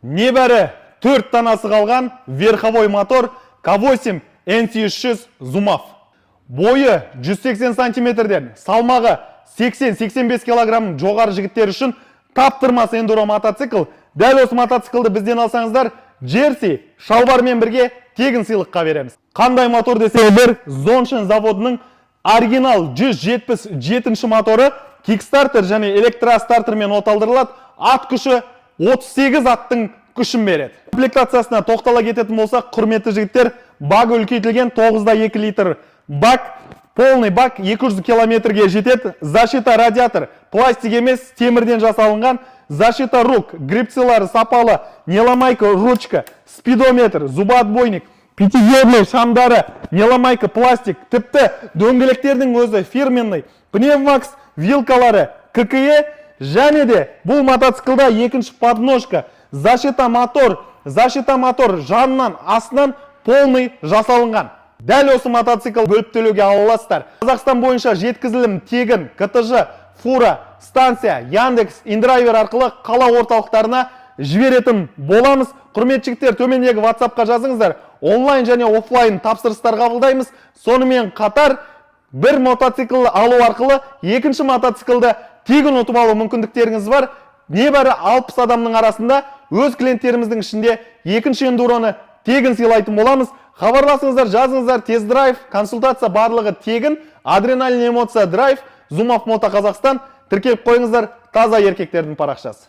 Небәрі 4 данасы қалған верховой мотор К8 N800 Zumaf. Бойы 180 сантиметрден, салмағы 80-85 килограмм жоғары жігіттер үшін таптырмас эндуро мотоцикл. Дәл осы мотоциклді бізден алсаңыздар, Джерси шалбармен бірге тегін сыйлыққа береміз. Қандай мотор десеңіздер, Zonshine заводының оригинал 177 моторы Kickstarter және электростартермен оталдырылады. Ат күші 38 аттың күшін береді. Комплектациясына тоқтала кететін болсақ, құрметті жігіттер, бак үлкейтілген 9,2 литр бак, полный бак 200 километрге жетеді. Защита радиатор, пластик емес, темірден жасалынған. Защита рук, грипцилары сапалы, неломайка ручка, спидометр, зубоотбойник, пятидверный шамдары, неломайка пластик, тіпті дөңгелектердің өзі фирменный, пневмакс вилкалары, ККЕ, және де бұл мотоциклда екінші подножка, защита мотор жанынан астынан полный жасалынған. Дәл осы мотоцикл бөліп төлеуге ала аласыздар. Қазақстан бойынша жеткізілім тегін, КТЖ, фура, станция, Яндекс, Индрайвер арқылы қала орталықтарына жіберетін боламыз. Құрметті жігіттер, төмендегі WhatsApp-қа жазыңыздар. Онлайн және офлайн тапсырыстар қабылдаймыз. Сонымен қатар бір мотоцикл алу арқылы екінші мотоциклді тегін ұтып алу мүмкіндіктеріңіз бар. Небәрі 60 адамның арасында өз клиенттеріміздің ішінде екінші эндуроны тегін сыйлайтын боламыз. Хабарласыңыздар, жазыңыздар, тест-драйв, консультация барлығы тегін, адреналин эмоция драйв, Zumaf Moto Қазақстан, тіркеліп қойыңыздар, таза еркектердің парақшасы.